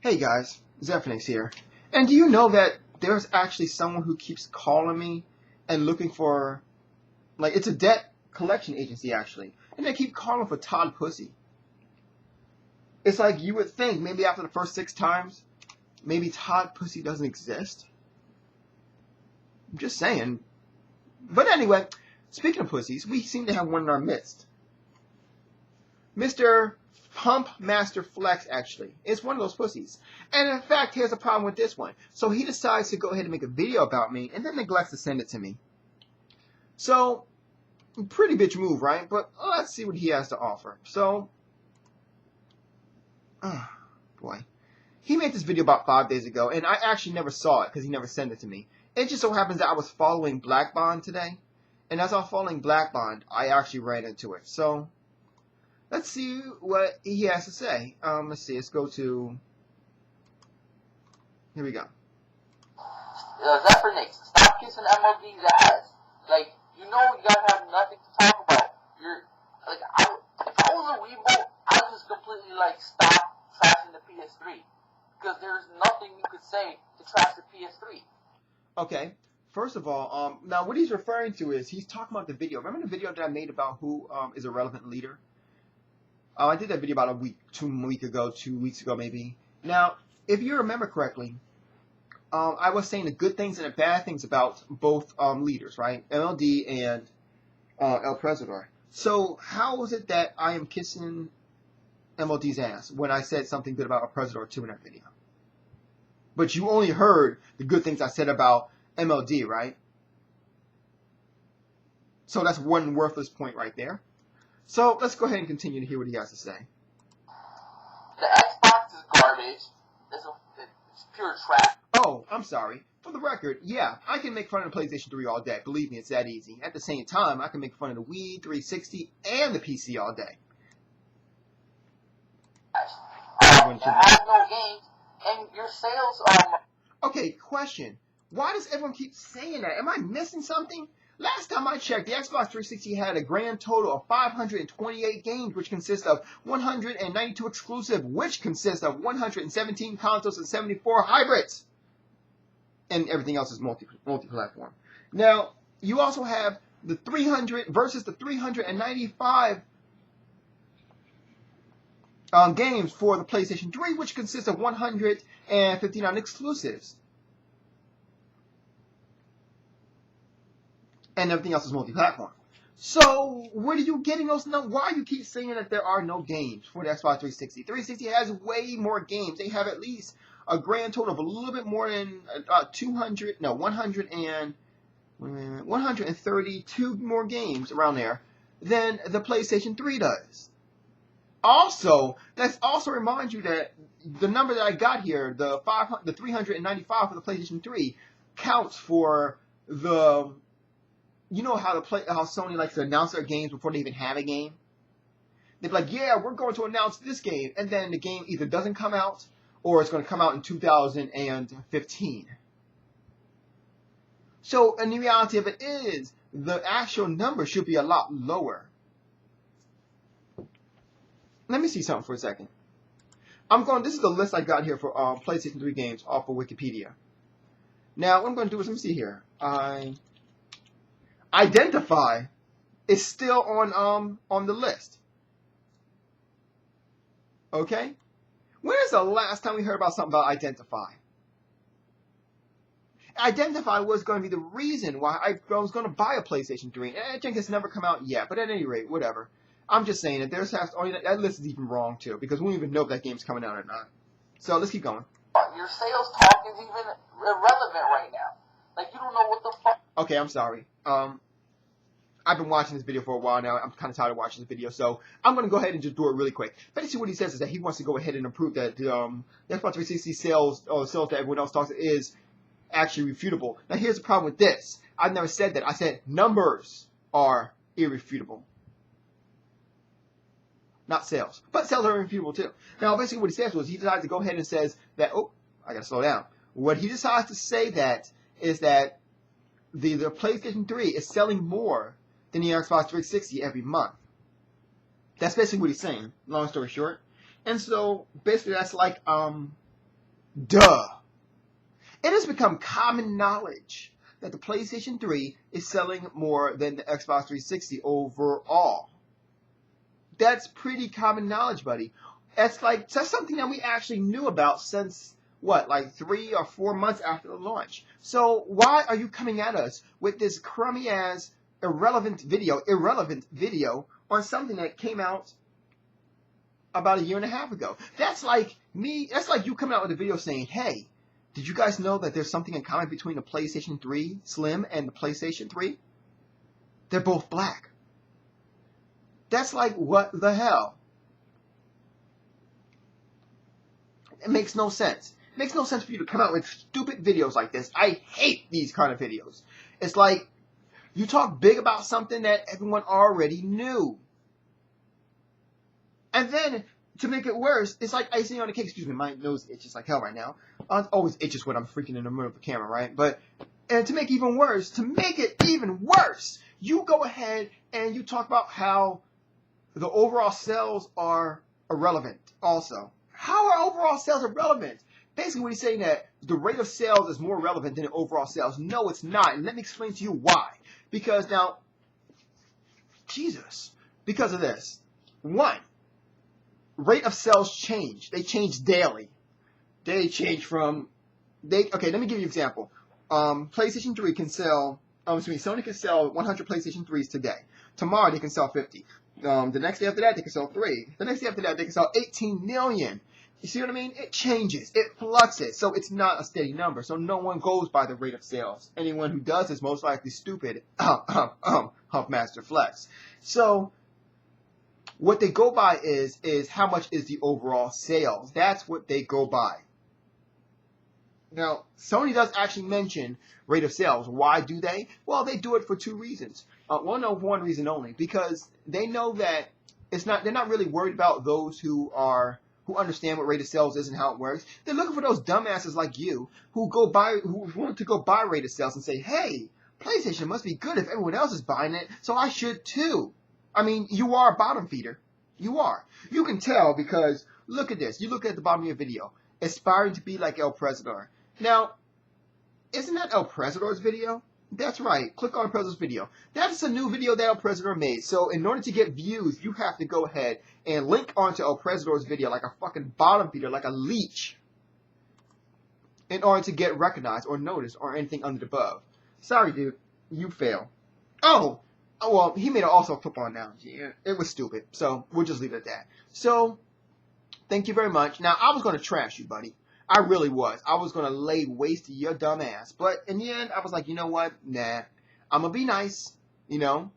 Hey guys, Zephyrnix here. And do you know that there's actually someone who keeps calling me and looking for, like, it's a debt collection agency actually, and they keep calling for Todd Pussy. It's like you would think maybe after the first 6 times, maybe Todd Pussy doesn't exist. I'm just saying. But anyway, speaking of pussies, we seem to have one in our midst. Mr. Pump Master Flex, actually, is one of those pussies. And in fact, here's a problem with this one. So he decides to go ahead and make a video about me, and then neglects to send it to me. So, pretty bitch move, right? But let's see what he has to offer. So, boy. He made this video about 5 days ago, and I actually never saw it because he never sent it to me. It just so happens that I was following Black Bond today. And as I was following Black Bond, I actually ran into it. So, let's see what he has to say. Let's see. Let's go to... Here we go. Zephyrnix, stop kissing MLB's ass. Like, you guys have nothing to talk about. If I was a Weebo, I'd just completely, stop trashing the PS3. Because there's nothing you could say to trash the PS3. Okay. First of all, now what he's referring to is, he's talking about the video. Remember the video that I made about who is a relevant leader? I did that video about 2 weeks ago maybe. Now, if you remember correctly, I was saying the good things and the bad things about both leaders, right? MLD and El Presidor. So how is it that I am kissing MLD's ass when I said something good about El Presidor too in that video? But you only heard the good things I said about MLD, right? So that's one worthless point right there. So let's go ahead and continue to hear what he has to say. The Xbox is garbage. It's pure trash. Oh, I'm sorry. For the record, yeah, I can make fun of the PlayStation 3 all day. Believe me, it's that easy. At the same time, I can make fun of the Wii, 360, and the PC all day. It has no games, and your sales are... Okay, question. Why does everyone keep saying that? Am I missing something? Last time I checked, the Xbox 360 had a grand total of 528 games, which consists of 192 exclusive, which consists of 117 consoles and 74 hybrids. And everything else is multi-platform. Now, you also have the 300 versus the 395 games for the PlayStation 3, which consists of 159 exclusives. And everything else is multi-platform. So, where are you getting those numbers? Why do you keep saying that there are no games for the Xbox 360? 360 has way more games. They have at least a grand total of a little bit more than 132 more games around there than the PlayStation 3 does. Also, let's also remind you that the number that I got here, the 395 for the PlayStation 3, counts for the... You know how Sony likes to announce their games before they even have a game? They'd be like, yeah, we're going to announce this game. And then the game either doesn't come out or it's going to come out in 2015. So, and the reality of it is, the actual number should be a lot lower. Let me see something for a second. This is the list I got here for PlayStation 3 games off of Wikipedia. Now, what I'm going to do is, let me see here. Identify is still on the list. Okay? When is the last time we heard about something about Identify? Identify was going to be the reason why I was going to buy a PlayStation 3. And I think it's never come out yet, but at any rate, whatever. I'm just saying that that list is even wrong too, because we don't even know if that game's coming out or not. So let's keep going. Your sales talk is even irrelevant right now. You don't know what the fuck... Okay, I'm sorry. I've been watching this video for a while now. I'm kind of tired of watching this video, so I'm going to go ahead and just do it really quick. Basically, what he says is that he wants to go ahead and prove that the Xbox 360 sales that everyone else talks is actually refutable. Now, here's the problem with this. I've never said that. I said numbers are irrefutable. Not sales. But sales are irrefutable, too. Now, basically, what he says was he decides to go ahead and says that, oh, I got to slow down. What he decides to say that is that the PlayStation 3 is selling more than the Xbox 360 every month. That's basically what he's saying, long story short. And so, basically, that's like Duh. It has become common knowledge that the PlayStation 3 is selling more than the Xbox 360 overall. That's pretty common knowledge, buddy. That's something that we actually knew about since what, like 3 or 4 months after the launch. So why are you coming at us with this crummy ass irrelevant video on something that came out about a year and a half ago? That's like you coming out with a video saying, hey, did you guys know that there's something in common between the PlayStation 3 Slim and the PlayStation 3? They're both black. That's like, what the hell? It makes no sense. It makes no sense for you to come out with stupid videos like this. I hate these kind of videos. It's like you talk big about something that everyone already knew. And then, to make it worse, it's like icing on the cake. Excuse me, my nose itches like hell right now. It always itches when I'm freaking in the middle of the camera, right? And to make it even worse, you go ahead and you talk about how the overall sales are irrelevant also. How are overall sales irrelevant? Basically, what he's saying that the rate of sales is more relevant than the overall sales. No, it's not. And let me explain to you why. Because now, because of this. One, rate of sales change. They change daily. They change from, okay, let me give you an example. PlayStation 3 can sell, Sony can sell 100 PlayStation 3s today. Tomorrow they can sell 50. The next day after that they can sell 3. The next day after that they can sell 18 million. You see what I mean? It changes. It fluctuates. So it's not a steady number. So no one goes by the rate of sales. Anyone who does is most likely stupid. Humpmaster Flex. So what they go by is how much is the overall sales. That's what they go by. Now, Sony does actually mention rate of sales. Why do they? Well, they do it for 2 reasons. One reason only. Because they know that they're not really worried about those who understand what rate of sales is and how it works. They're looking for those dumbasses like you who want to go buy rate of sales and say, hey, PlayStation must be good if everyone else is buying it, so I should too. I mean, you are a bottom feeder. You are. You can tell because look at this. You look at the bottom of your video. Aspiring to be like El Presidor. Now, isn't that El Presidor's video? That's right. Click on El Presidor's video. That's a new video that El Presidor made. So in order to get views, you have to go ahead and link onto El Presidor's video like a fucking bottom feeder, like a leech, in order to get recognized or noticed or anything under the above. Sorry, dude. You fail. Oh, well, he made also a football analogy. It was stupid. So we'll just leave it at that. So, thank you very much. Now, I was going to trash you, buddy. I really was. I was going to lay waste to your dumb ass. But in the end, I was like, you know what? Nah. I'm going to be nice, you know.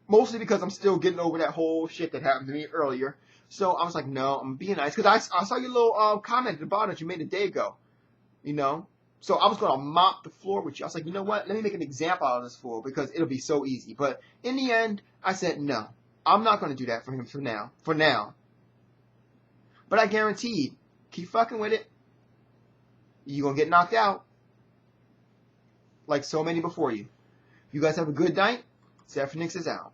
Mostly because I'm still getting over that whole shit that happened to me earlier. So I was like, no, I'm being nice. Because I saw your little comment at the bottom that you made a day ago. You know. So I was going to mop the floor with you. I was like, you know what? Let me make an example out of this fool. Because it'll be so easy. But in the end, I said, no. I'm not going to do that for him for now. But I guaranteed, keep fucking with it. You're going to get knocked out. Like so many before you. You guys have a good night. Zephyrnix is out.